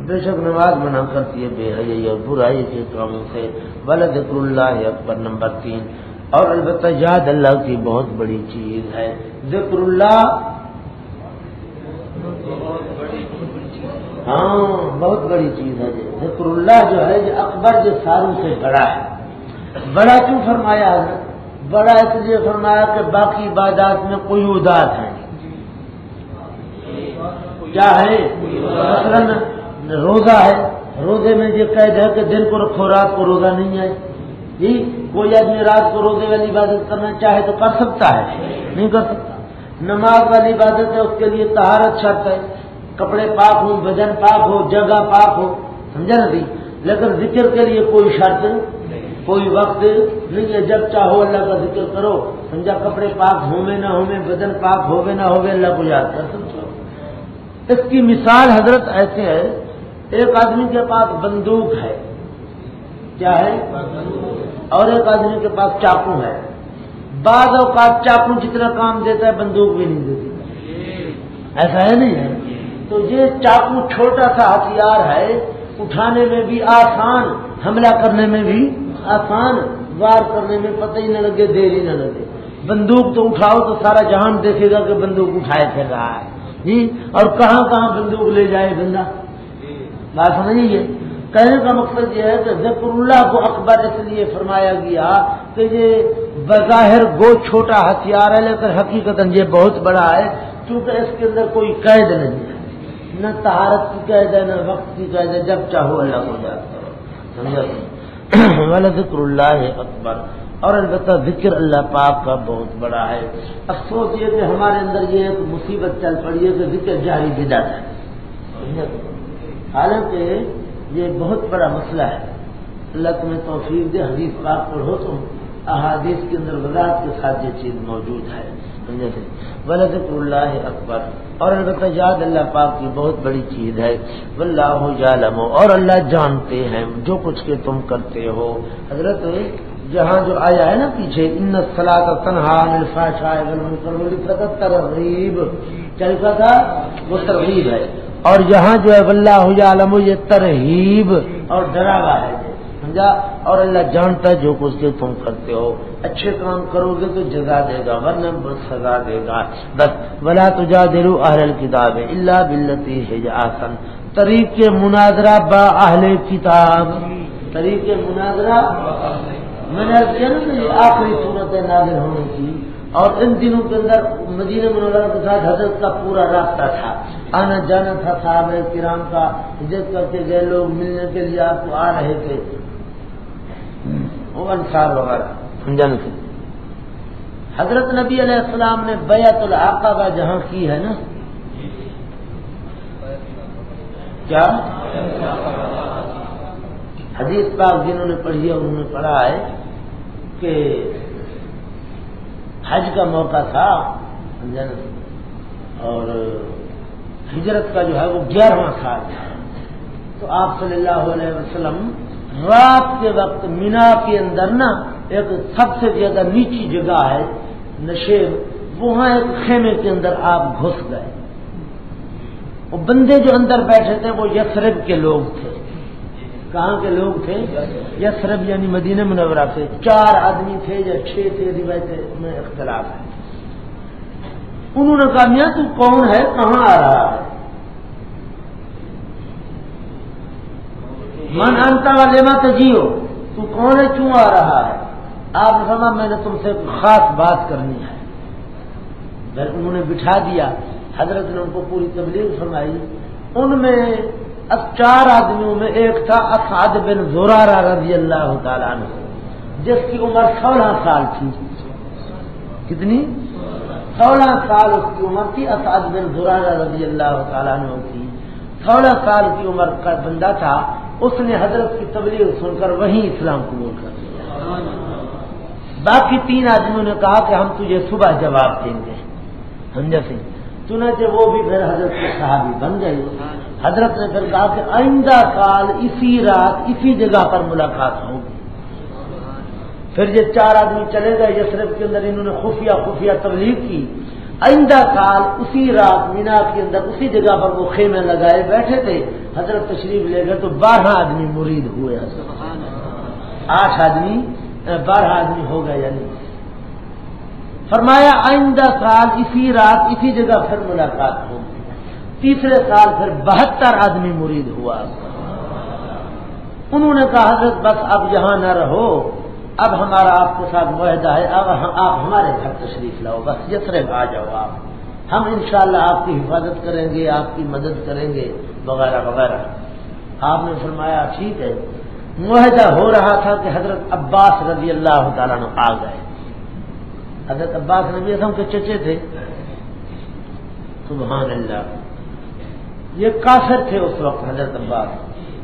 بے شک نماز منع کرتی ہے بے حیائی اور برائی کے کاموں سے. ولذکر اللہ اکبر. نمبر 3 اور البتہ یاد اللہ کی بہت بڑی چیز ہے. ذکر اللہ بہت بڑی چیز ہے. ذکر اللہ جو ہے جو اکبر جو ساروں سے بڑا ہے. بڑا کیوں فرمایا ہے؟ بڑا اس لیے فرمایا کہ باقی عبادات میں قیودات ہیں. کیا ہے؟ مثلا روزہ ہے، روزے میں یہ قید ہے کہ دن کو رکھو رات کو روزہ نہیں ہے. جی کوئی آدمی رات کو روزے والی عبادت کرنا چاہے تو کر سکتا ہے؟ نہیں کر سکتا. نماز والی عبادت ہے، اس کے لیے طہارت شرط ہے، کپڑے پاک ہو، بدن پاک ہو، جگہ پاک ہو. سمجھا نا جی؟ لیکن ذکر کے لیے کوئی شرط کوئی وقت نہیں ہے. جب چاہو اللہ کا ذکر کرو. سمجھا؟ کپڑے پاک ہوئے نہ ہوئے، بدن پاک ہوئے نہ ہوئے، اللہ کو یاد کر سکتے. اس کی مثال حضرت ایسے ہے، ایک آدمی کے پاس بندوق ہے. کیا ہے؟ اور ایک آدمی کے پاس چاقو ہے. بعض اوقات چاقو جتنا کام دیتا ہے بندوق بھی نہیں دیتی. ایسا ہے نہیں ہے؟ تو یہ چاقو چھوٹا سا ہتھیار ہے، اٹھانے میں بھی آسان، حملہ کرنے میں بھی آسان، وار کرنے میں پتہ ہی نہ لگے، دیر ہی نہ لگے. بندوق تو اٹھاؤ تو سارا جہان دیکھے گا کہ بندوق اٹھائے پھر رہا ہے جی. اور کہاں کہاں بندوق لے جائے بندہ. بات سمجھیے. کہنے کا مقصد یہ ہے کہ ذکر اللہ کو اکبر اس لیے فرمایا گیا کہ یہ بظاہر گو چھوٹا ہتھیار ہے، لیکن حقیقت یہ بہت بڑا ہے، کیونکہ اس کے اندر کوئی قید نہیں ہے، نہ طہارت کی قید ہے، نہ وقت کی قید ہے. جب چاہو اللہ کو یاد کرو. سمجھا؟ وَلَذِكْرُ اللَّهِ اکبر. اور البتہ ذکر اللہ پاک کا بہت بڑا ہے. افسوس یہ کہ ہمارے اندر یہ ایک مصیبت چل پڑی ہے کہ ذکر جاری بدعت ہے. حالانکہ یہ بہت بڑا مسئلہ ہے. اللہ تمہیں توفیق دے، حدیث پاک پڑھو تو احادیث کے اندر وضاحت کے ساتھ یہ چیز موجود ہے. وَلَذِكْرُ اللَّهِ اکبر. اور البتہ یاد اللہ پاک کی بہت بڑی چیز ہے. وَاللَّهُ يَعْلَمُ. اور اللہ جانتے ہیں جو کچھ کہ تم کرتے ہو. حضرت جہاں جو آیا ہے نا پیچھے، ان الصلاۃ تنہی عن الفحشاء والمنکر والبغی، ترغیب کیا لکھا تھا؟ وہ ترغیب ہے. اور یہاں جو ہے واللہ یعلم، یہ ترہیب اور ڈراوا ہے. سمجھا؟ اور اللہ جانتا ہے جو کچھ کہ تم کرتے ہو. اچھے کام کرو گے تو جزا دے گا، ورنہ سزا دے گا. بس ولا تجادلوا اہل الکتاب الا باللتی ہی احسن. طریق مناظرہ با اہل کتاب. طریق مناظرہ میں نے آخری صورت نازل ہونے کی، اور ان دنوں کے اندر مدینہ منورہ کے ساتھ حضرت کا پورا رابطہ تھا، آنا جانا تھا. صحابہ کرام کا ہجرت کر کے گئے لوگ ملنے کے لیے آپ کو آ رہے تھے، وہ انصار وغیرہ. سمجھانے سے حضرت نبی علیہ السلام نے بیعت العقبہ جہاں کی ہے نا، کیا حدیث پاک جنہوں نے پڑھی ہے انہوں نے پڑھا ہے کہ حج کا موقع تھا اور ہجرت کا جو ہے وہ 11واں سال تھا. تو آپ صلی اللہ علیہ وسلم رات کے وقت مینا کے اندر نا ایک سب سے زیادہ نیچی جگہ ہے نشیب، وہاں ایک خیمے کے اندر آپ گھس گئے. وہ بندے جو اندر بیٹھے تھے وہ یثرب کے لوگ تھے. کہاں کے لوگ تھے؟ یثرب یعنی مدینہ منورہ سے. 4 آدمی تھے یا 6 تھے، روایت میں اختلاف ہے. انہوں نے کہا میاں تو کون ہے، کہاں آ رہا ہے؟ من انت ولما تجیو، تو کون ہے، کیوں آ رہا ہے؟ آپ نے فرمایا میں نے تم سے خاص بات کرنی ہے. پھر انہوں نے بٹھا دیا. حضرت نے ان کو پوری تبلیغ فرمائی. ان میں 4 آدمیوں میں ایک تھا اسعد بن زرارہ رضی اللہ تعالیٰ عنہ، جس کی عمر 16 سال تھی. کتنی؟ 16 سال اس کی عمر تھی. اسعد بن زرارہ رضی اللہ تعالیٰ عنہ کی 16 سال کی عمر کا بندہ تھا. اس نے حضرت کی تبلیغ سن کر وہیں اسلام قبول کر لیا. باقی 3 آدمیوں نے کہا کہ ہم تجھے صبح جواب دیں گے. سمجھا سی؟ چنانچہ وہ بھی پھر حضرت کے صحابی بن گئے. حضرت نے پھر کہا کہ آئندہ سال اسی رات اسی جگہ پر ملاقات ہوگی. پھر یہ 4 آدمی چلے گئے یثرب کے اندر. انہوں نے خفیہ تبلیغ کی. آئندہ سال اسی رات مینا کے اندر اسی جگہ پر وہ خیمے لگائے بیٹھے تھے، حضرت تشریف لے گئے تو 12 آدمی مرید ہوئے، 8 آدمی 12 آدمی ہو گئے، یعنی فرمایا آئندہ سال اسی رات اسی جگہ پھر ملاقات ہوگی۔ تیسرے سال پھر 72 آدمی مرید ہوا۔ انہوں نے کہا حضرت بس اب یہاں نہ رہو، اب ہمارا آپ کے ساتھ معاہدہ ہے، اب آپ ہمارے گھر تشریف لاؤ، بس یثرب آ جاؤ آپ، ہم انشاءاللہ آپ کی حفاظت کریں گے، آپ کی مدد کریں گے وغیرہ وغیرہ۔ آپ نے فرمایا ٹھیک ہے۔ معاہدہ ہو رہا تھا کہ حضرت عباس رضی اللہ تعالیٰ عنہ آ گئے۔ حضرت عباس نبی اعظم کے چچے تھے، سبحان اللہ، یہ کافر تھے اس وقت، حضرت عباس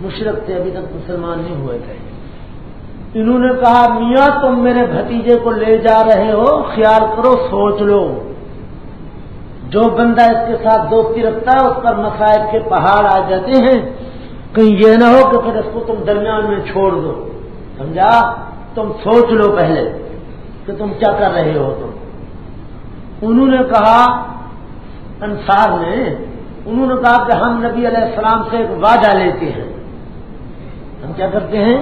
مشرک تھے، ابھی تک مسلمان نہیں ہوئے تھے۔ انہوں نے کہا میاں تم میرے بھتیجے کو لے جا رہے ہو، خیال کرو، سوچ لو، جو بندہ اس کے ساتھ دوستی رکھتا ہے اس پر مصائب کے پہاڑ آ جاتے ہیں، کہیں یہ نہ ہو کہ پھر اس کو تم درمیان میں چھوڑ دو، سمجھا؟ تم سوچ لو پہلے کہ تم کیا کر رہے ہو تم۔ انہوں نے کہا، انصار نے انہوں نے کہا کہ ہم نبی علیہ السلام سے ایک وعدہ لیتے ہیں۔ ہم کیا کرتے ہیں؟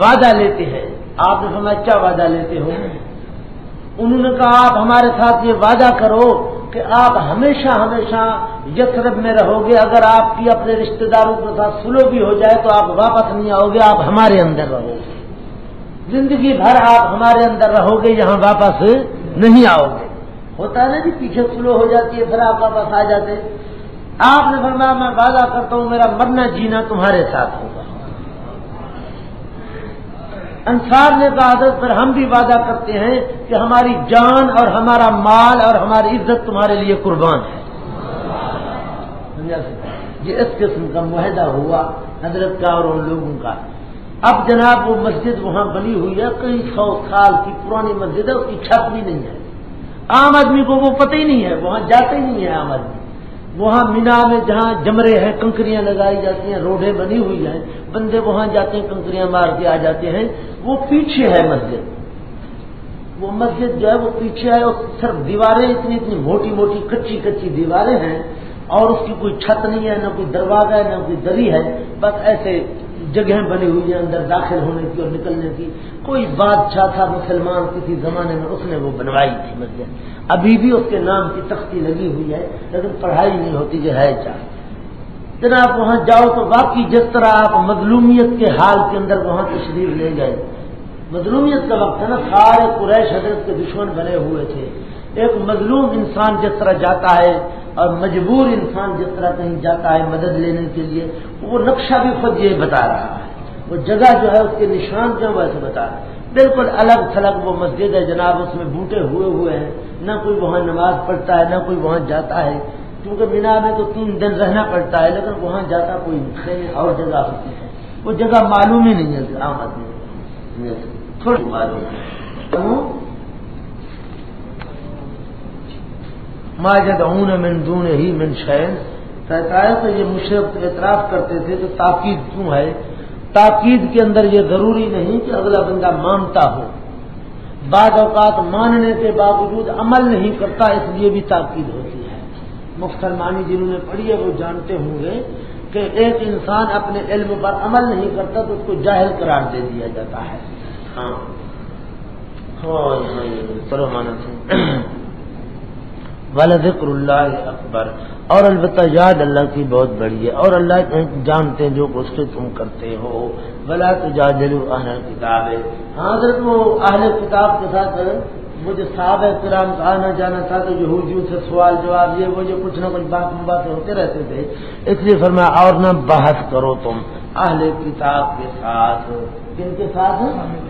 وعدہ لیتے ہیں۔ آپ نے فرمایا کیا وعدہ لیتے ہو؟ انہوں نے کہا آپ ہمارے ساتھ یہ وعدہ کرو کہ آپ ہمیشہ ہمیشہ یثرب میں رہو گے، اگر آپ کی اپنے رشتہ داروں کے ساتھ سلو بھی ہو جائے تو آپ واپس نہیں آؤ گے، آپ ہمارے اندر رہو گے، زندگی بھر آپ ہمارے اندر رہو گے، یہاں واپس نہیں آؤ گے۔ ہوتا ہے نا جی، پیچھے سلو ہو جاتی ہے پھر آپ واپس آ جاتے۔ آپ نے فرمایا میں وعدہ کرتا ہوں میرا مرنا جینا تمہارے ساتھ ہوگا۔ انصار نے کہا حضرت پھر ہم بھی وعدہ کرتے ہیں کہ ہماری جان اور ہمارا مال اور ہماری عزت تمہارے لیے قربان ہے۔ یہ اس قسم کا معاہدہ ہوا حضرت کا اور ان لوگوں کا۔ اب جناب وہ مسجد وہاں بنی ہوئی ہے، کئی 100 سال کی پرانی مسجد ہے، اس کی چھت بھی نہیں ہے، عام آدمی کو وہ پتہ ہی نہیں ہے، وہاں جاتے ہی نہیں ہے عام آدمی۔ وہاں مینا میں جہاں جمرے ہیں، کنکریاں لگائی جاتی ہیں، روڈیں بنی ہوئی ہیں، بندے وہاں جاتے ہیں، کنکریاں مار کے آ جاتے ہیں، وہ پیچھے ہے مسجد، وہ مسجد جو ہے وہ پیچھے ہے، اور صرف دیواریں اتنی اتنی موٹی موٹی کچی کچی دیواریں ہیں، اور اس کی کوئی چھت نہیں ہے، نہ کوئی دروازہ ہے، نہ کوئی دری ہے، بس ایسے جگہیں بنی ہوئی ہیں اندر داخل ہونے کی اور نکلنے کی۔ کوئی بادشاہ تھا مسلمان کسی زمانے میں، اس نے وہ بنوائی تھی مسجد، ابھی بھی اس کے نام کی تختی لگی ہوئی ہے، لیکن پڑھائی نہیں ہوتی جو ہے چاہ۔ جناب وہاں جاؤ تو واقعی جس طرح آپ مظلومیت کے حال کے اندر وہاں تشریف لے گئے، مظلومیت کا وقت ہے نا، سارے قریش حضرت کے دشمن بنے ہوئے تھے، ایک مظلوم انسان جس طرح جاتا ہے اور مجبور انسان جس طرح کہیں جاتا ہے مدد لینے کے لیے، وہ نقشہ بھی خود یہ بتا رہا ہے، وہ جگہ جو ہے اس کے نشان جو ویسے بتا رہا ہے، بالکل الگ تھلگ وہ مسجد ہے جناب، اس میں بوٹے ہوئے ہیں، نہ کوئی وہاں نماز پڑھتا ہے نہ کوئی وہاں جاتا ہے، کیونکہ مینا میں تو 3 دن رہنا پڑتا ہے، لیکن وہاں جاتا کوئی نہیں، اور جگہ ہوتی ہے، وہ جگہ معلوم ہی نہیں ہے عام آدمی تھوڑی معلوم ہے۔ ما يدعون من دونه من شيء، کہتا ہے کہ یہ مشرک اعتراف کرتے تھے تو تاکید کیوں ہے؟ تاکید کے اندر یہ ضروری نہیں کہ اگلا بندہ مانتا ہو، بعض اوقات ماننے کے باوجود عمل نہیں کرتا، اس لیے بھی تاکید ہوتی ہے۔ مفسر معنی جنہوں نے پڑھی ہے وہ جانتے ہوں گے کہ ایک انسان اپنے علم پر عمل نہیں کرتا تو اس کو جاہل قرار دے دیا جاتا ہے۔ ہاں چلو مانا سے وَلَذِكْرُ اللَّهِ أَكْبَرُ، اور البتہ یاد اللہ کی بہت بڑی ہے، اور اللہ جانتے ہیں جو کچھ تم کرتے ہو۔ وَلَا تُجَادِلُوا أَهْلَ الْكِتَابِ، حضرت وہ اہل کتاب کے ساتھ مجھے صحابہ کرام کا آنا جانا تھا تو یہودیوں سے سوال جواب یہ وہ جو کچھ نہ کچھ باتیں ہوتے رہتے تھے، اس لیے فرمایا اور نہ بحث کرو تم اہل کتاب کے ساتھ۔ کن کے ساتھ؟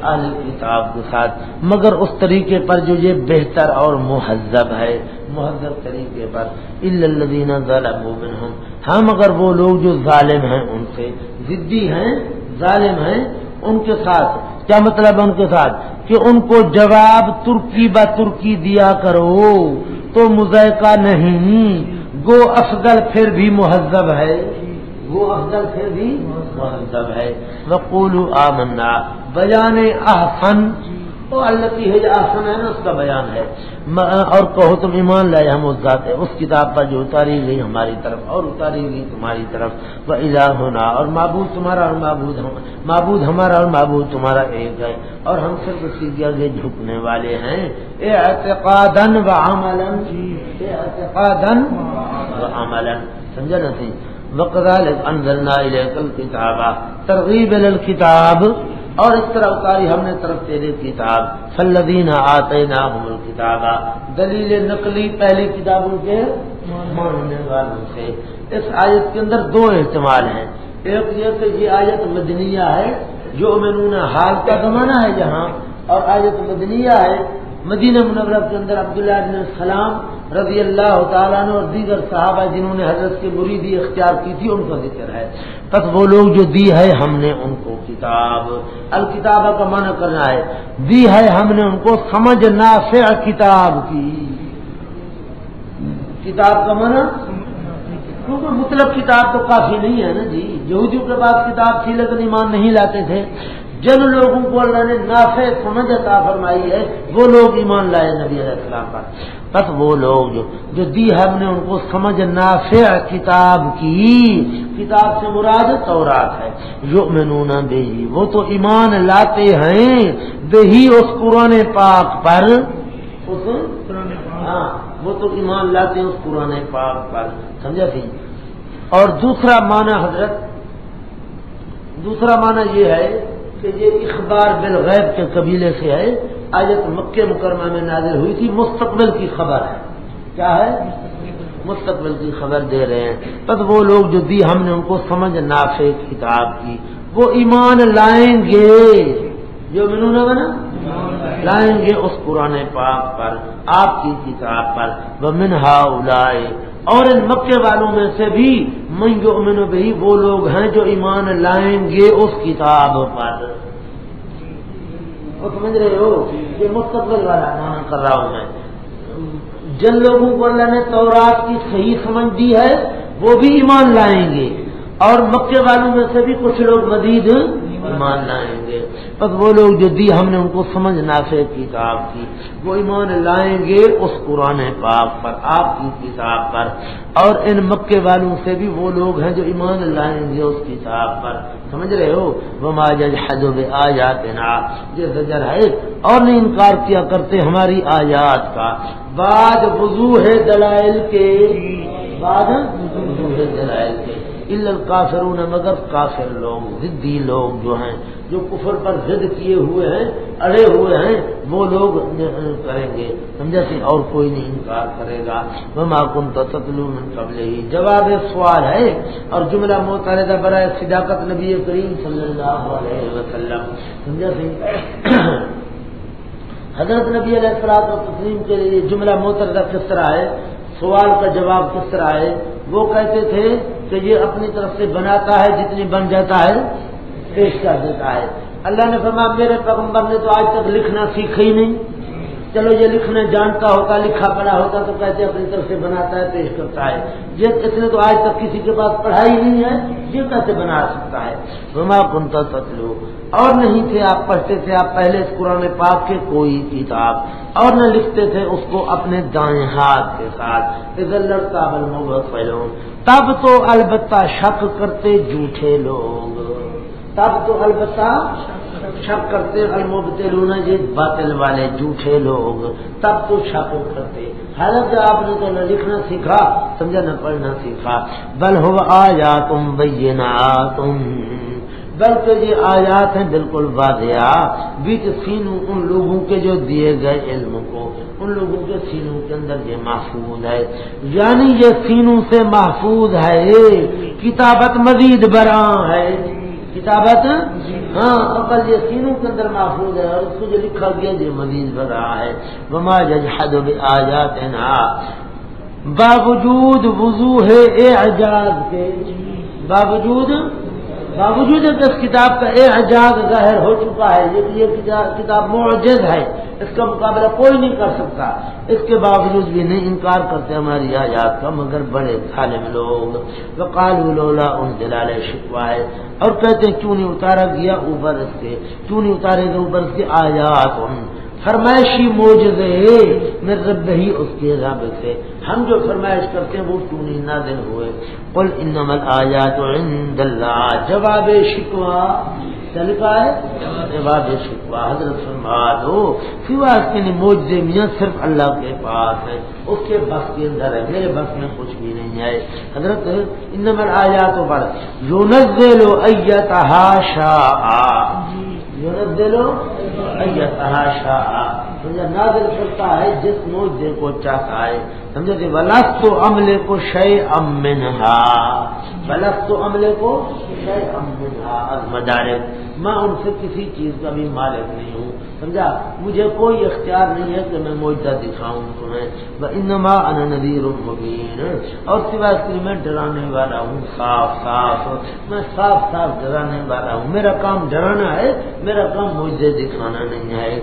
اہل کتاب کے ساتھ، مگر اس طریقے پر جو یہ بہتر اور مہذب ہے، مہذب طریقے پر۔ الا الذین ظلموا منہم، ہاں مگر وہ لوگ جو ظالم ہیں ان سے، ضدی ہیں ظالم ہیں، ان کے ساتھ کیا مطلب ہے؟ ان کے ساتھ کہ ان کو جواب ترکی با ترکی دیا کرو تو مذائقہ نہیں، گو افضل پھر بھی مہذب ہے، وہ افضل پھر بھی مہذب ہے۔ وقولوا آمنا، بیان احسن تو اللہ کی ہے آسن ہے نا، اس کا بیان ہے۔ اور کہو تم ایمان لائے ہم اس ذات ہے، اس کتاب پر جو اتاری گئی ہماری طرف اور اتاری گئی تمہاری طرف، وَإِلَٰهُنَا، اور معبود تمہارا اور معبود ہمارا اور معبود تمہارا ایک ہے، اور ہم صرف اسی کے آگے جھکنے والے ہیں، اعتقاداً وعملاً، اعتقاداً وعملاً، سمجھا نا سی؟ وَكَذَٰلِكَ أَنزَلْنَا إِلَيْكَ الْكِتَابَ، ترغیب الکتاب، اور اس طرح اتاری ہم نے طرف تیرے کتاب، فالذین آتیناہم الکتاب، دلیل نقلی پہلی کتابوں کے ماننے والوں سے۔ اس آیت کے اندر دو احتمال ہیں، ایک یہ کہ یہ آیت مدنیہ ہے، یؤمنون حال کا زمانہ ہے جہاں، اور آیت مدنیہ ہے مدینہ منورہ کے اندر عبداللہ بن سلام رضی اللہ تعالیٰ عنہ اور دیگر صحابہ جنہوں نے حضرت کی مریدی اختیار کی تھی ان کا ذکر ہے۔ پس وہ لوگ جو دی ہے ہم نے ان کو کتاب، الکتابہ کا معنی کرنا ہے دی ہے ہم نے ان کو سمجھ نافع کتاب کی، کتاب کا معنی کیونکہ مطلب کتاب تو کافی نہیں ہے نا جی، یہودیوں کے پاس کتاب تھی لیکن ایمان نہیں لاتے تھے، جن لوگوں کو اللہ نے نافع سمجھ عطا فرمائی ہے وہ لوگ ایمان لائے نبی علیہ السلام پر۔ بس وہ لوگ جو دی ہم نے ان کو سمجھ نافع کتاب کی، کتاب سے مراد تورات ہے، یؤمنون بہی، وہ تو ایمان لاتے ہیں، بہی اس قرآن پاک پر، ہاں وہ تو ایمان لاتے ہیں اس قرآن پاک پر، سمجھا تھی؟ اور دوسرا معنی یہ ہے کہ یہ اخبار بالغیب کے قبیلے سے ہے، آیت مکہ مکرمہ میں نازل ہوئی تھی، مستقبل کی خبر ہے، کیا ہے؟ مستقبل کی خبر دے رہے ہیں۔ بس وہ لوگ جو دی ہم نے ان کو سمجھ نافع کتاب کی، وہ ایمان لائیں گے، جو منونا بنا لائیں گے اس قرآن پاک پر، آپ کی کتاب پر، وَمِنْ هَٰؤُلَاءِ، اور ان مکے والوں میں سے بھی من یؤمن بہ، وہ لوگ ہیں جو ایمان لائیں گے اس کتاب پر۔ وہ سمجھ رہے ہو، یہ مستقبل والا معنی کر رہا ہوں میں، جن لوگوں کو اللہ نے تورات کی صحیح سمجھ دی ہے وہ بھی ایمان لائیں گے، اور مکے والوں میں سے بھی کچھ لوگ مزید ایمان لائیں گے۔ بس وہ لوگ جو دی ہم نے ان کو سمجھ نافع کتاب کی، وہ ایمان لائیں گے اس قرآن پاک پر، آپ کی کتاب پر، اور ان مکے والوں سے بھی وہ لوگ ہیں جو ایمان لائیں گے اس کتاب پر، سمجھ رہے ہو؟ وما یجحد بآیاتنا، یہ زجر ہے، اور نہیں انکار کیا کرتے ہماری آیات کا، بعد وضوح دلائل کے، بعد وضوح دلائل کے، الا الکافرون، مگر کافر لوگ، ضدی لوگ جو ہیں، جو کفر پر ضد کیے ہوئے ہیں، اڑے ہوئے ہیں، وہ لوگ کریں گے، سمجھا سی؟ اور کوئی نہیں انکار کرے گا۔ وما كنت تتلو من قبلہ، جواب سوال ہے اور جملہ معترضہ برائے صداقت نبی کریم صلی اللہ علیہ وسلم، سمجھا سی؟ حضرت نبی علیہ الصلوۃ والتسلیم کے لیے جملہ معترضہ کس طرح ہے، سوال کا جواب کس طرح ہے؟ وہ کہتے تھے کہ یہ اپنی طرف سے بناتا ہے، جتنی بن جاتا ہے پیش کر دیتا ہے۔ اللہ نے فرمایا میرے پیغمبر نے تو آج تک لکھنا سیکھا ہی نہیں، چلو یہ لکھنا جانتا ہوتا، لکھا پڑھا ہوتا تو کہتے اپنی طرف سے بناتا ہے، پیش کرتا ہے، یہ اس نے تو آج تک کسی کے پاس پڑھائی نہیں ہے، یہ کیسے بنا سکتا ہے؟ وما كنت تتلو، اور نہیں تھے آپ پڑھتے تھے آپ پہلے اس قرآن پاک کے کوئی کتاب، اور نہ لکھتے تھے اس کو اپنے دائیں ہاتھ کے ساتھ، اذا لارتاب المبطلون، تب تو البتہ شک کرتے جھوٹے لوگ، تب تو البتہ شک کرتے المبطلون، یہ باطل والے جھوٹے لوگ، تب تو شک کرتے، حالانکہ آپ نے تو نہ لکھنا سیکھا، سمجھا، نہ پڑھنا سیکھا۔ بل هو آیات بینات، بلکہ یہ آیات ہیں بالکل واضح، بیچ سینوں ان لوگوں کے جو دیے گئے علم کو، ان لوگوں کے سینوں کے اندر یہ محفوظ ہے، یعنی یہ سینوں سے محفوظ ہے، کتابت مزید براں ہے، کتابت، ہاں عقل یہ سینوں کے اندر محفوظ ہے، اور اس کو جو لکھا گیا یہ مزید براں ہے۔ وما یجحد بآیاتنا، باوجود وضوح اعجاز کے، باوجود اس کتاب کا اعجاز ظاہر ہو چکا ہے، یہ کتاب معجز ہے، اس کا مقابلہ کوئی نہیں کر سکتا، اس کے باوجود بھی نہیں انکار کرتے ہماری آیات کا مگر بڑے ظالم لوگ۔ وقالوا لولا انزل علیہ شکوہ، اور کہتے ہیں کیوں نہیں اتارا گیا اوپر اس کے، کیوں نہیں اتارے گا اوپر اس کے آیات فرمائشی معجزے من ربہ اس کے رب سے، ہم جو فرمائش کرتے ہیں وہ کیوں نہیں نازل ہوئے؟ قل انما الآیات عند اللہ، جواب شکوہ چلتا ہے، جواب شکوہ حضرت فرما دو سوا اس کے معجزے میاں صرف اللہ کے پاس ہے، اس کے بس کے اندر ہے، میرے بس میں کچھ بھی نہیں ہے۔ حضرت انما الآیات پر ينزل ایتھا شاء، ينزل ایتھا شاء، نازل کرتا ہے جس معجزے کو چاہتا ہے، سمجھے؟ ولست عملے کو شیئا منہا، ولست عملے کو شیئا منہا از مدارک، میں ان سے کسی چیز کا بھی مالک نہیں ہوں، سمجھا؟ مجھے کوئی اختیار نہیں ہے کہ میں معجزہ دکھاؤں تمہیں، وانما انا نذیر مبین، اور سوائے اس کے میں ڈرانے والا ہوں صاف صاف، میں صاف صاف ڈرانے والا ہوں، میرا کام ڈرانا ہے، میرا کام معجزے دکھانا نہیں ہے۔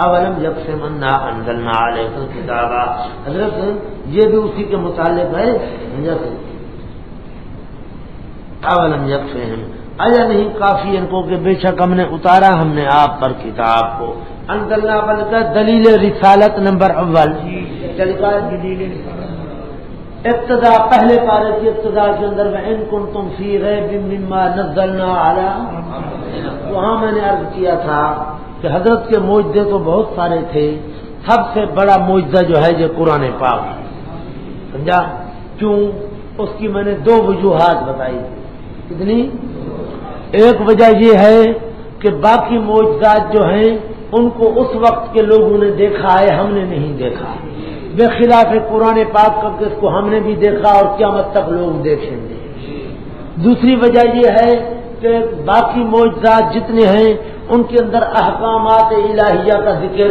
اولم یکفہم انا انزلنا علیک الکتاب، حضرت یہ بھی اسی کے متعلق ہے، اولم یکفہم، آیا نہیں کافی ان کو کہ بے شک ہم نے اتارا ہم نے آپ پر کتاب کو، انزلنا بلکہ دلیل رسالت نمبر اول، چلتا ہے ابتدا پہلے پارے کی ابتدا کے اندر میں ان کنتم فی ریب مما نزلنا علی، وہاں میں نے عرض کیا تھا کہ حضرت کے معجزے تو بہت سارے تھے، سب سے بڑا معجزہ جو ہے یہ قرآن پاک، سمجھا؟ کیوں؟ اس کی میں نے دو وجوہات بتائی تھی، کتنی؟ ایک وجہ یہ ہے کہ باقی معجزات جو ہیں ان کو اس وقت کے لوگوں نے دیکھا ہے، ہم نے نہیں دیکھا، بے خلاف قرآن پاک کا اس کو ہم نے بھی دیکھا اور قیامت تک لوگ دیکھیں گے۔ دوسری وجہ یہ ہے کہ باقی معجزات جتنے ہیں ان کے اندر احکامات الہیہ کا ذکر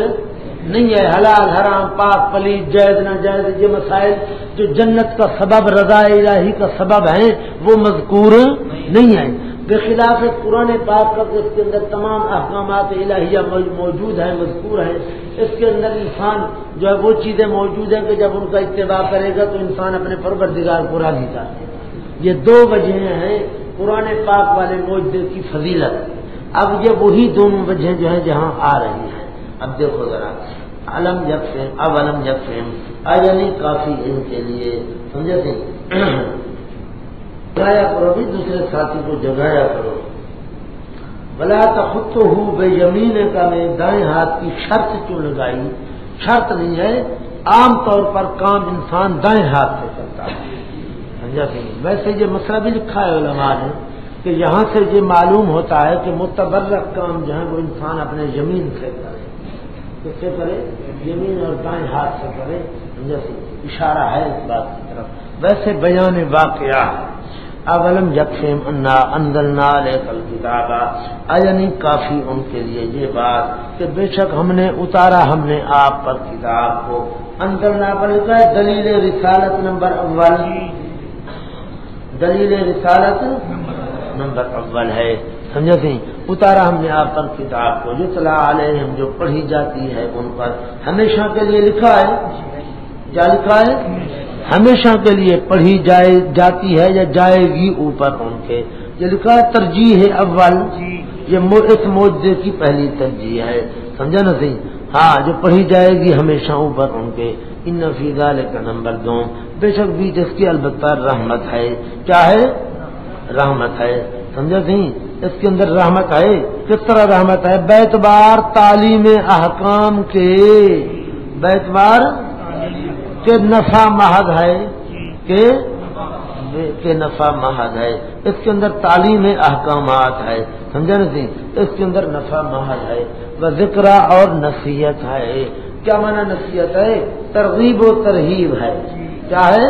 نہیں ہے، حلال حرام پاک پلید جائز ناجائز یہ مسائل جو جنت کا سبب رضا الہی کا سبب ہیں وہ مذکور نہیں ہیں، بخلاف قرآن پاک کا اس کے اندر تمام احکامات الہیہ موجود ہیں، مذکور ہیں، اس کے اندر انسان جو ہے وہ چیزیں موجود ہیں کہ جب ان کا اتباع کرے گا تو انسان اپنے پروردگار کو راضی کرے گا۔ یہ دو وجہیں ہیں قرآن پاک والے معجزے کی فضیلت۔ اب یہ وہی دونوں وجہیں جو ہیں جہاں آ رہی ہیں، اب دیکھو ذرا، علم یکفہم اولم یکفہم، آیا نہیں کافی ان کے لیے، سمجھے تھے؟ جگایا کرو بھی دوسرے ساتھی کو جگایا کرو، بلا تخطہ بیمین کا، میں دائیں ہاتھ کی شرط کیوں لگائی؟ شرط نہیں ہے، عام طور پر کام انسان دائیں ہاتھ سے کرتا ہے، سمجھا کہ ویسے یہ مسئلہ بھی لکھا ہے علماء نے کہ یہاں سے یہ معلوم ہوتا ہے کہ متبرک کام جو ہے وہ انسان اپنے یمین سے کرے، کس سے کرے؟ یمین اور دائیں ہاتھ سے کرے، سمجھا کہ اشارہ ہے اس بات کی طرف، ویسے بیان واقعہ ہے۔ اولم یکفہم انا انزلنا علیک الکتاب، آیا نہیں کافی ان کے لیے یہ بات کہ بے شک ہم نے اتارا ہم نے آپ پر کتاب کو، انزلنا بلکہ دلیل رسالت نمبر اول، دلیل رسالت نمبر اول ہے، سمجھا سی؟ اتارا ہم نے آپ پر کتاب کو، یتلا علیہم جو پڑھی جاتی ہے ان پر، ہمیشہ کے لیے لکھا ہے، کیا لکھا ہے؟ ہمیشہ کے لیے پڑھی جاتی ہے یا جائے گی اوپر ان کے، یہ لکھا ہے ترجیح ہے اول، یہ اس معجزے کی پہلی ترجیح ہے، سمجھا نا سی؟ ہاں، جو پڑھی جائے گی ہمیشہ اوپر ان کے، ان فی ذالک نمبر 2، بے شک بھی جس کی البتہ رحمت ہے، کیا ہے؟ رحمت ہے، سمجھا سی؟ اس کے اندر رحمت ہے، کس طرح رحمت ہے؟ بیتبار تعلیم احکام کے، بیتبار کہ نفع محض ہے، کہ نفع محض ہے، اس کے اندر تعلیم احکامات ہے، سمجھا نہیں؟ اس کے اندر نفع محض ہے، وہ ذکر اور نصیحت ہے۔ کیا معنی نصیحت ہے؟ ترغیب و ترہیب ہے، کیا ہے؟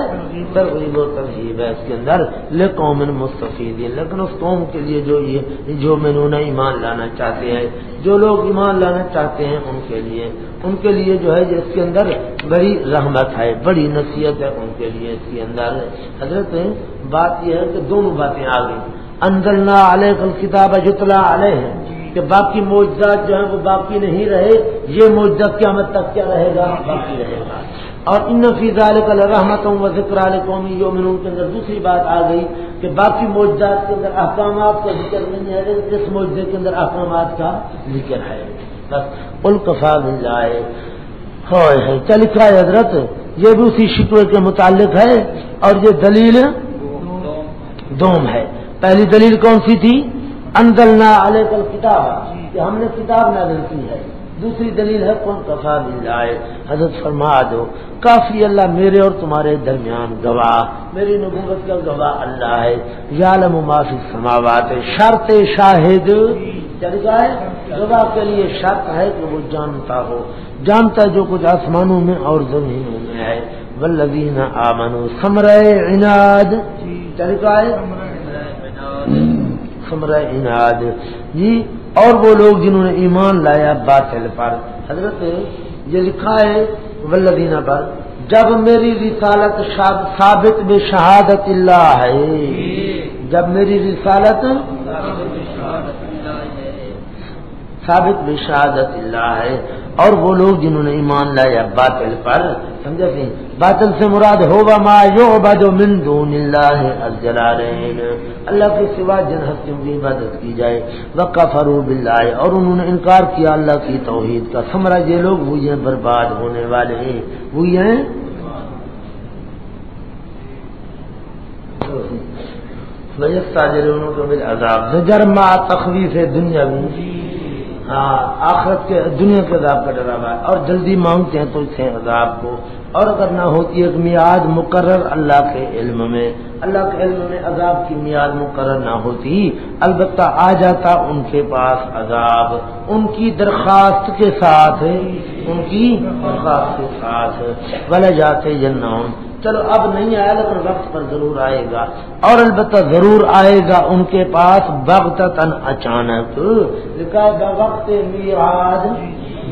ترغیب و ترہیب ہے اس کے اندر، لقوم مستفیدین، لیکن اس قوم کے لیے جو انہوں نے ایمان لانا چاہتے ہیں، جو لوگ ایمان لانا چاہتے ہیں ان کے لیے جو ہے اس کے اندر بڑی رحمت ہے، بڑی نصیحت ہے ان کے لیے اس کے اندر۔ حضرت بات یہ ہے کہ دونوں باتیں آ گئی، انزلنا علیک الکتاب یتلا علیہ، کہ باقی معجزات جو ہیں وہ باقی نہیں رہے، یہ معجزہ قیامت تک کیا رہے گا؟ باقی رہے گا۔ اور ان فی ذالک لرحمۃ و ذکری لقوم یؤمنون کے اندر دوسری بات آ گئی کہ باقی معجزات کے اندر احکامات کا ذکر نہیں ہے، اس معجزے کے اندر احکامات کا ذکر ہے۔ بس قل کفی باللہ ہے کیا لکھا ہے حضرت، یہ بھی اسی شکوے کے متعلق ہے، اور یہ دلیل دوم ہے۔ پہلی دلیل کون سی تھی؟ انزلنا علیک الکتاب، کہ ہم نے کتاب نازل کی ہے۔ دوسری دلیل ہے قل کفی باللہ، حضرت فرما دو کافی اللہ میرے اور تمہارے درمیان گواہ، میری نبوت کا گواہ اللہ ہے۔ یعلم ما فی السماوات، شرط شاہد چلتا ہے، گواہ کے لیے شرط ہے کہ وہ جانتا ہو، جانتا جو کچھ آسمانوں میں اور زمینوں میں ہے۔ والذین آمنوا ثمرہ عناد چلتا ہے، ثمرہ عناد جی، اور وہ لوگ جنہوں نے ایمان لایا باطل پر۔ حضرت یہ لکھا ہے والذین پر، جب میری رسالت ثابت بشہادت اللہ ہے، جب میری رسالت ثابت بشہادت اللہ ہے، اور وہ لوگ جنہوں نے ایمان لایا باطل پر، سمجھا سی باطل سے مراد ہوگا ما یعبد من دون اللہ الجلالین، اللہ کے سوا جن ہستیوں کی عبادت کی جائے، وکفروا باللہ، اور انہوں نے انکار کیا اللہ کی توحید کا۔ ثمرہ یہ لوگ وہی ہیں برباد ہونے والے ہیں، وہی ہیں وَيَسْتَعْجِلُونَكَ بِالْعَذَابِ زجر مع تخویف دنیاوی، ہاں آخرت کے دنیا کے عذاب کا ڈراوا ہے، اور جلدی مانگتے ہیں تو اسے عذاب کو، اور اگر نہ ہوتی ایک میعاد مقرر اللہ کے علم میں، اللہ کے علم میں عذاب کی میعاد مقرر نہ ہوتی، البتہ آ جاتا ان کے پاس عذاب ان کی درخواست کے ساتھ، ان کی درخواست کے ساتھ، ولا جاتے جنہم، چلو اب نہیں آیا لیکن وقت پر ضرور آئے گا، اور البتہ ضرور آئے گا ان کے پاس بغتتاً اچانک، لکھا ہے بوقت میعاد،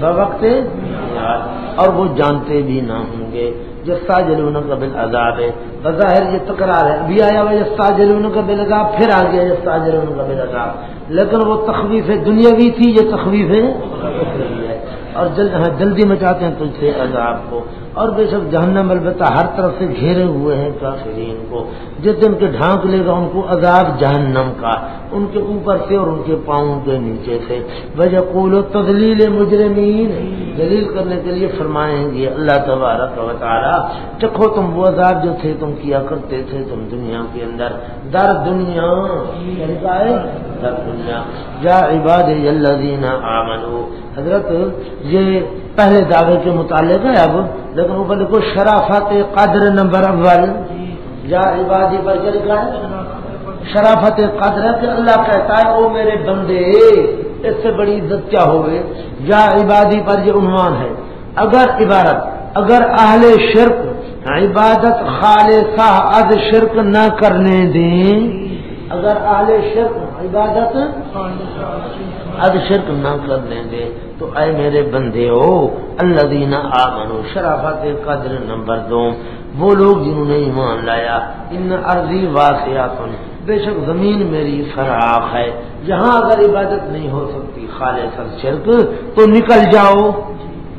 بوقت میعاد، اور وہ جانتے بھی نہ ہوں گے۔ یستعجلونک بالعذاب، بظاہر یہ تکرار ہے، ابھی آیا ہوا یستعجلونک بالعذاب، پھر آ گیا یستعجلونک بالعذاب، لیکن وہ تخویف دنیاوی تھی، یہ تخویف اخروی ہے، اور جلدی مچاتے ہیں تجھ سے عذاب کو، اور بے شک جہنم البتہ ہر طرف سے گھیرے ہوئے ہیں کافرین کو، جس دن کے ڈھانک لے گا ان کو عذاب جہنم کا، ان کے اوپر سے اور ان کے پاؤں کے نیچے سے۔ وَيَقُولُ تَذْلِيلِ مُجْرِمِينَ، ذلیل کرنے کے لیے فرمائیں گے اللہ تبارک و تعالی، چکھو تم وہ عذاب جو تھے تم کیا کرتے تھے تم دنیا کے اندر، در دنیا، کیا ہے در دنیا۔ یا عبادی الذین آمنوا، حضرت یہ پہلے دعوے کے متعلق ہے اب، لیکن اوپر لکھو شرافت قدر نمبر اول، یا عبادی پر کیا لکھا ہے؟ شرافت قدر ہے کہ اللہ کہتا ہے او میرے بندے، اس سے بڑی عزت کیا ہوگی؟ یا عبادی پر یہ عنوان ہے۔ اگر عبارت، اگر اہل شرک عبادت خالصہ از شرک نہ کرنے دیں، اگر اہل شرک عبادت از شرک نہ کرنے دیں تو اے میرے بندے ہو الذین آمنوا، شرافت قدر نمبر 2، وہ لوگ جنہوں نے ایمان لایا، ان ارضی واسعۃ، بے شک زمین میری فراخ ہے، یہاں اگر عبادت نہیں ہو سکتی خالص شرک تو نکل جاؤ،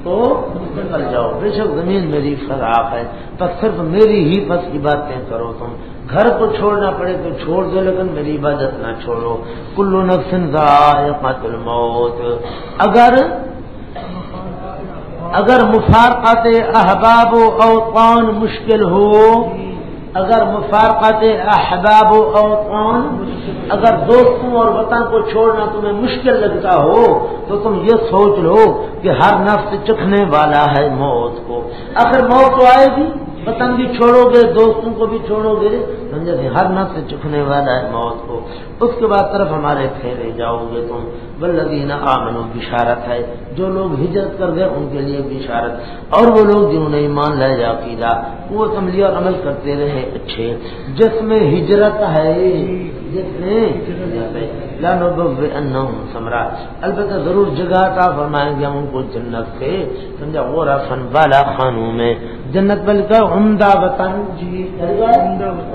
تو نکل جاؤ، بے شک زمین میری فراخ ہے، بس صرف میری ہی بس عبادتیں کرو، تم گھر کو چھوڑنا پڑے تو چھوڑ دو لیکن میری عبادت نہ چھوڑو۔ کل نفس ذائقۃ الموت، اگر مفارقت احباب و اوطان مشکل ہو، اگر مفارقت احباب و اوطان، اگر دوستوں اور وطن کو چھوڑنا تمہیں مشکل لگتا ہو تو تم یہ سوچ لو کہ ہر نفس چکھنے والا ہے موت کو، آخر موت تو آئے گی، وطن بھی چھوڑو گے دوستوں کو بھی چھوڑو گے، سمجھے، ہر نفس چکھنے والا ہے موت کو، اس کے بعد طرف ہمارے پھیرے جاؤ گے تم۔ والذین آمنوا، بشارت ہے جو لوگ ہجرت کر گئے ان کے لیے بشارت، اور وہ لوگ جنہوں نے ایمان لایا عقیدہ قوت عملی اور عمل کرتے رہے اچھے، جس میں ہجرت ہے، جتنے لنبوئنہم ثمرا، البتہ ضرور جگہ عطا فرمائیں گے ہم ان کو جنت سے، سمجھا، غرفاً بالا خانوں میں، جنت بلکہ عمدہ وطن،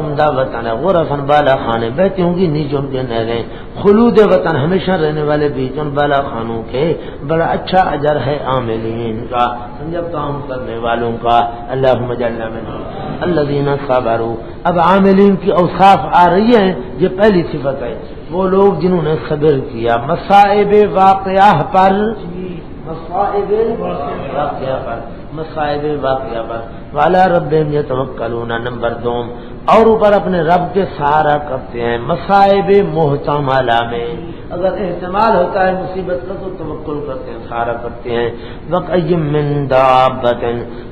عمدہ وطن ہے، غرفاً بالا خانے، بہتی ہوں گی نیچے ان کے نہریں، خلود وطن، ہمیشہ رہنے والے بیچ ان بالا خانوں کے، بڑا اچھا اجر ہے عاملین کا، سمجھا، کام کرنے والوں کا، اللہم اجعلنا منہم الذین صبروا۔ اب عاملین کی اوصاف آ رہی ہیں، یہ پہلی صفت ہے، وہ لوگ جنہوں نے صبر کیا مصائب واقعہ پر، مصائب واقعہ پر، مصائب واقعہ پر، والا ربہم یتوکلون، نمبر 2، اور اوپر اپنے رب کے سہارا کرتے ہیں مصائب محتملہ میں، اگر احتمال ہوتا ہے مصیبت کا تو توکل کرتے ہیں، سہارا کرتے ہیں، وَكَأَيٍّ مِّن دَابَّةٍ،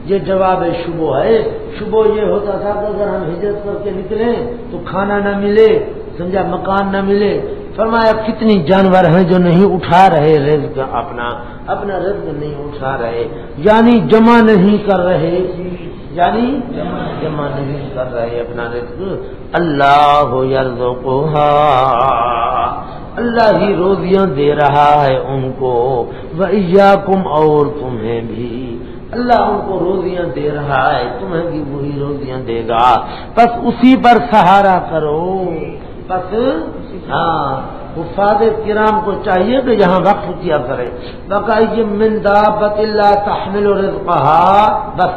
یہ جواب شبہ ہے، شبہ یہ ہوتا تھا کہ اگر ہم ہجرت کر کے نکلیں تو کھانا نہ ملے، سمجھا، مکان نہ ملے، فرمایا کتنی جانور ہیں جو نہیں اٹھا رہے رزق، اپنا رزق نہیں اٹھا رہے، یعنی جمع نہیں کر رہے، یعنی جمع نہیں کر رہے اپنا رزق، اللہ یرزقھا، اللہ ہی روزیاں دے رہا ہے ان کو، وَإِيَّاكُمْ، اور تمہیں بھی، اللہ ان کو روزیاں دے رہا ہے، تمہیں بھی وہی روزیاں دے گا، بس اسی پر سہارا کرو، بس ہاں، حفاظ کرام کو چاہیے کہ یہاں وقف کیا کرے، وَكَأَيٍّ مِّن دَابَّةٍ لَّا تَحْمِلُ رِزْقَهَا، بس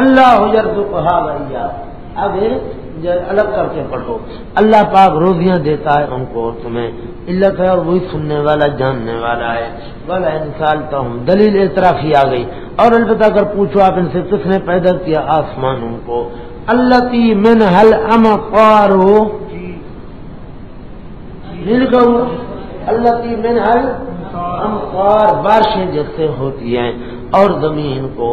اللہ یرزقھا وَإِيَّاكُمْ، اب الگ کر کے پڑھو، اللہ پاک روزیاں دیتا ہے ان کو اور تمہیں، علت ہے اور وہی سننے والا جاننے والا ہے، وَلَئِن سَأَلْتَهُمْ، دلیل اعترافی آ گئی، اور البتہ اگر پوچھو آپ ان سے کس نے پیدا کیا آسمانوں کو، الَّتِي مِنْهَا الْأَمْطَارُ، مل گو، الَّتِي مِنْهَا الْأَمْطَارُ، بارشیں جس سے ہوتی ہیں، اور زمین کو،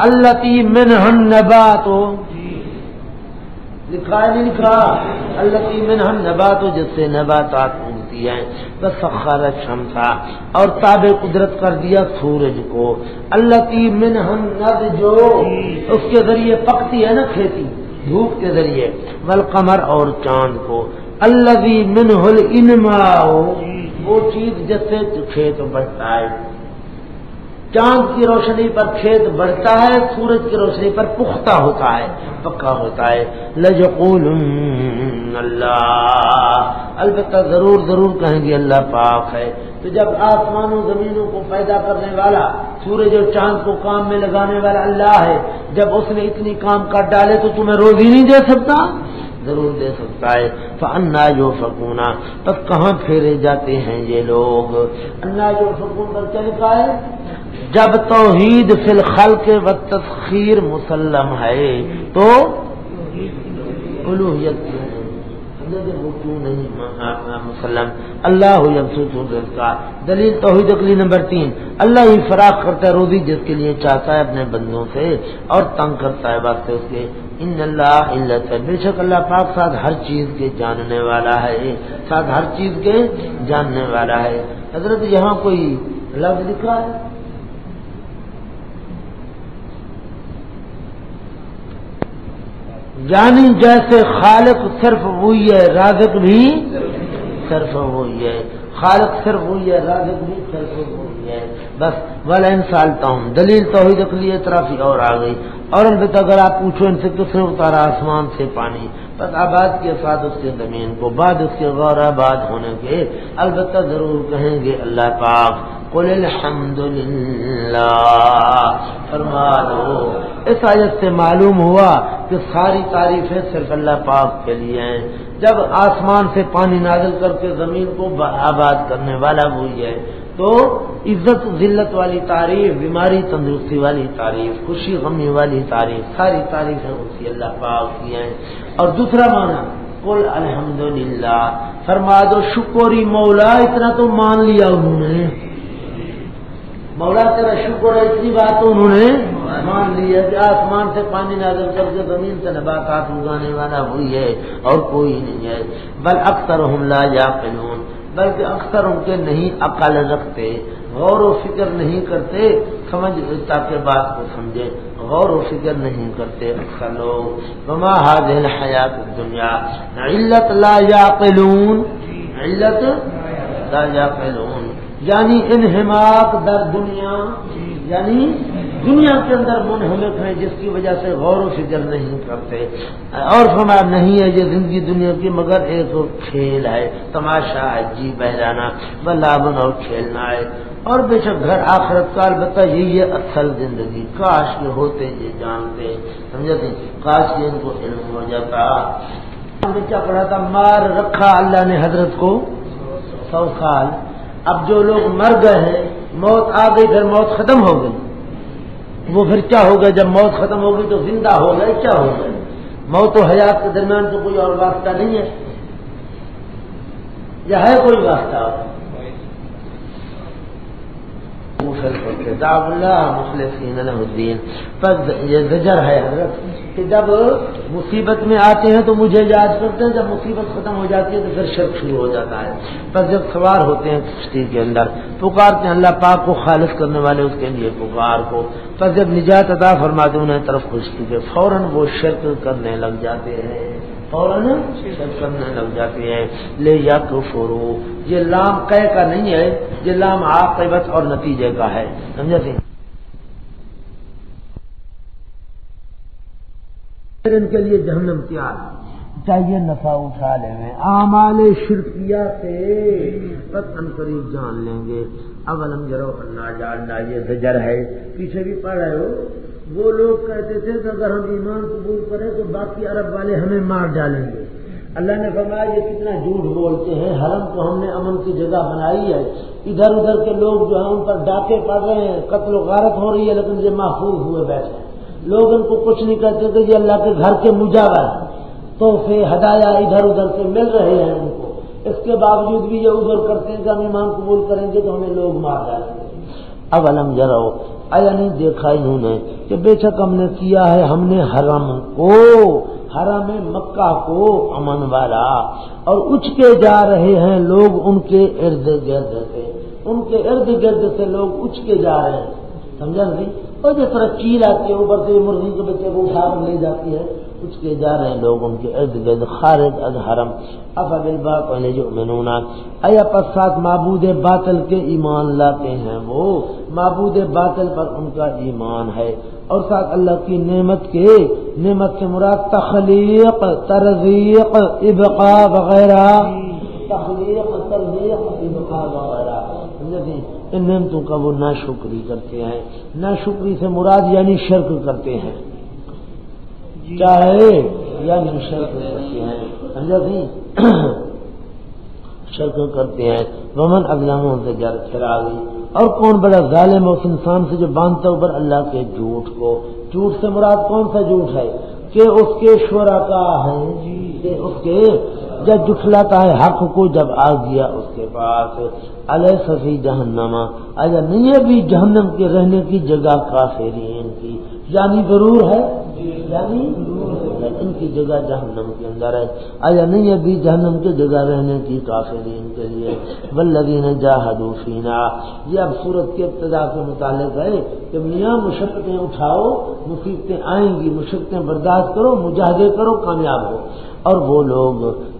الَّتِي مِنْهَا النَّبَاتُ، لکھا ہے نہیں لکھا، الَّتِي مِنْهَا النَّبَاتُ، جس سے نباتات اگتی ہیں، وَسَخَّرَ الشَّمْسَ، اور تابع قدرت کر دیا سورج کو، الَّتِي مِنْهَا النَّضْجُ، اس کے ذریعے پکتی ہے نا کھیتی، دھوپ کے ذریعے، وَالْقَمَرَ، اور چاند کو، الَّذِي مِنْهُ الْإِنْمَاءُ، وہ چیز جس سے کھیت بڑھتا ہے، چاند کی روشنی پر کھیت بڑھتا ہے، سورج کی روشنی پر پختہ ہوتا ہے، پکا ہوتا ہے، لَيَقُولُنَّ اللَّهُ، البتہ ضرور ضرور کہیں گے اللہ پاک ہے، تو جب آسمانوں زمینوں کو پیدا کرنے والا، سورج اور چاند کو کام میں لگانے والا اللہ ہے، جب اس نے اتنی کام کر ڈالے تو تمہیں روزی نہیں دے سکتا؟ ضرور دے سکتا ہے، فَأَنَّا يُؤْفَكُونَ، پس کہاں پھیرے جاتے ہیں یہ لوگ، اَنَّا يُؤْفَكُونَ پر کیا لکھا ہے، جب توحید فی الخلق و تسخیر مسلم ہے تو الوہیت کیوں نہیں مسلم، اللہ یبسط الرزق، دلیل توحید عقلی نمبر 3، اللہ ہی فراخ کرتا ہے روزی جس کے لیے چاہتا ہے اپنے بندوں سے، اور تنگ کرتا ہے واسطے اس کے، ان اللہ علت، بے شک اللہ پاک ساتھ ہر چیز کے جاننے والا ہے، ساتھ ہر چیز کے جاننے والا ہے۔ حضرت یہاں کوئی لفظ لکھا ہے، یعنی جیسے خالق صرف وہی ہے، رازق بھی صرف وہی ہے، خالق صرف وہی ہے، رازق بھی صرف وہی ہے، بس وَلَئِن سَأَلْتَهُمْ، دلیل توحید عقلی اعترافی اور آ گئی، اور البتہ اگر آپ پوچھو ان سے کس نے اتارا آسمان سے پانی، بس آباد کے ساتھ اس کے زمین کو، بعد اس کے غور آباد ہونے کے، البتہ ضرور کہیں گے اللہ پاک، قُلِ الْحَمْدُ لِلَّهِ، فرما دو، اس آیت سے معلوم ہوا کہ ساری تعریفیں صرف اللہ پاک کے لیے ہیں، جب آسمان سے پانی نازل کر کے زمین کو آباد کرنے والا وہی ہے، تو عزت ذلت والی تعریف، بیماری تندرستی والی تعریف، خوشی غمی والی تعریف، ساری تعریفیں اسی اللہ پاک کی ہیں۔ اور دوسرا معنی قل الحمدللہ، فرما دو شکری مولا، اتنا تو مان لیا انہوں نے، مولا تیرا شکر ہے، اتنی بات تو انہوں نے مان لیا کہ آسمان سے پانی نازل کر کے زمین سے نباتات اگانے والا وہی ہے اور کوئی نہیں ہے، بل اکثرهم لا یعقلون، بلکہ اکثر ان کے نہیں عقل رکھتے، غور و فکر نہیں کرتے، سمجھ تاکہ بات کو سمجھے، غور و فکر نہیں کرتے اکثر لوگ، وما هذه الحیات الدنیا علت لا یعقلون، علت لا یعقلون، یعنی انہماک در دنیا، یعنی دنیا کے اندر منہمک ہیں جس کی وجہ سے غور و فکر نہیں کرتے. اور فرمایا نہیں ہے یہ زندگی دنیا کی مگر ایک کھیل ہے، تماشا ہے، جی بہلانا بلابن اور کھیلنا ہے. اور بے شک گھر آخرت کا البتہ یہی ہے اصل زندگی. کاش کے ہوتے یہ جانتے، سمجھتے، کاش یہ ان کو علم ہو جاتا. بچہ پڑھا تھا مار رکھا اللہ نے حضرت کو 100 سال. اب جو لوگ مر گئے ہیں موت آ گئی، پھر موت ختم ہو گئی. وہ پھر کیا ہوگا جب موت ختم ہوگی تو زندہ ہو گئے، کیا ہو گئے؟ موت و حیات کے درمیان تو کوئی اور واسطہ نہیں ہے، یا ہے کوئی واسطہ؟ مخلصین لہ الدین. پر یہ زجر ہے حضرت کہ جب مصیبت میں آتے ہیں تو مجھے یاد کرتے ہیں، جب مصیبت ختم ہو جاتی ہے تو پھر شرک شروع ہو جاتا ہے. پر جب سوار ہوتے ہیں کشتی کے اندر پکارتے ہیں اللہ پاک کو، خالص کرنے والے اس کے لیے پکار کو. پر جب نجات عطا فرماتے انہیں طرف خشکی کے فوراً وہ شرک کرنے لگ جاتے ہیں، فوراً شرک کرنے لگ جاتے ہیں. لے یکفرو، یہ لام قے کا نہیں ہے، یہ لام عاقبت اور نتیجے کا ہے، سمجھتے ہیں. ان کے لیے جہنم تیار چاہیے، نفع اٹھا لیں گے اعمال شرکیہ سے، بس ان قریب جان لیں گے. اولم یرو انا جعلنا، یہ زجر ہے، پیچھے بھی پڑھ رہے ہو. وہ لوگ کہتے تھے کہ اگر ہم ایمان قبول کریں تو باقی عرب والے ہمیں مار ڈالیں گے. اللہ نے فرمایا یہ کتنا جھوٹ بولتے ہیں، حرم کو ہم نے امن کی جگہ بنائی ہے، ادھر ادھر کے لوگ جو ہیں ان پر ڈاکے پڑ رہے ہیں، قتل و غارت ہو رہی ہے، لیکن یہ محفوظ ہوئے بیٹھے ہیں. لوگ ان کو کچھ نہیں کہتے کہ یہ اللہ کے گھر کے مجاور ہیں، تحفے ہدایہ ادھر ادھر سے مل رہے ہیں ان کو. اس کے باوجود بھی یہ ادھر کرتے ہیں کہ ہم ایمان قبول کریں گے تو ہمیں لوگ مار ڈالیں گے. اولم یرو، آیا نہیں دیکھا انہوں نے کہ بے شک ہم نے کیا ہے، ہم نے حرم کو، حرم مکہ کو امن والا، اور اچ کے جا رہے ہیں لوگ ان کے ارد گرد سے، ان کے ارد گرد سے لوگ اچ کے جا رہے ہیں، سمجھا نہیں؟ اور جس طرح چیل آتی ہے اوپر سے مرغی کے بچے کو اٹھا کر لے جاتی ہے، اچ کے جا رہے ہیں لوگ ان کے ارد گرد. خارج از حرم افبالباطل یؤمنون، ایا پس ساتھ معبود باطل کے ایمان لاتے ہیں، وہ معبود باطل پر ان کا ایمان ہے. اور ساتھ اللہ کی نعمت کے، نعمت سے مراد تخلیق، ترزیق، ابقاء وغیرہ، تخلیق، ترزیق، ابقاء وغیرہ. ان نعمتوں کا وہ ناشکری کرتے ہیں. ناشکری سے مراد یعنی شرک کرتے ہیں، چاہے یعنی شرک کرتے ہیں، سمجھا نہیں؟ شرک کرتے ہیں. ومن اظلم سے جر چراغی، اور کون بڑا ظالم ہے اس انسان سے جو باندھتا اوپر اللہ کے جھوٹ کو. جھوٹ سے مراد کون سا جھوٹ ہے؟ کہ اس کے شرکاء ہیں، کہ اس کے جب جھٹلاتا ہے حق کو جب آ گیا اس کے پاس. الیس فی جہنم، آیا نہیں ہے بھی جہنم کے رہنے کی جگہ کافرین کی، یعنی ضرور ہے، یعنی ان کی جگہ جہنم کے اندر ہے. آیا نہیں ہے بھی جہنم کی جگہ رہنے کی کافرین کے لیے. والذین جاہدوا فینا، یہ اب سورت کے ابتدا کے متعلق ہے کہ میاں مشقتیں اٹھاؤ، مصیبتیں آئیں گی، مشقتیں برداشت کرو، مجاہدے کرو، کامیاب ہو. اور وہ لوگ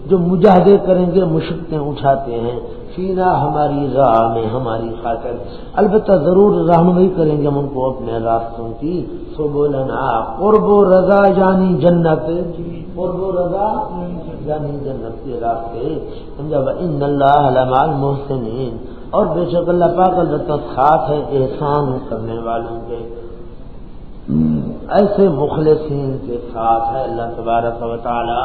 جو مجاہدے کریں گے، مشقتیں اٹھاتے ہیں، فینا ہماری راہ میں، ہماری خاطر، البتہ ضرور رہنمائی کریں گے ہم ان کو اپنے راستوں کی. سبلنا، قرب و رضا یعنی جنت، قرب و رضا یعنی جنت کے راستے، سمجھا. ان اللہ لمع المحسنین، اور بے شک اللہ پاک البتہ ساتھ ہے احسان کرنے والوں کے، ایسے مخلصین کے ساتھ ہے اللہ تبارک و تعالی.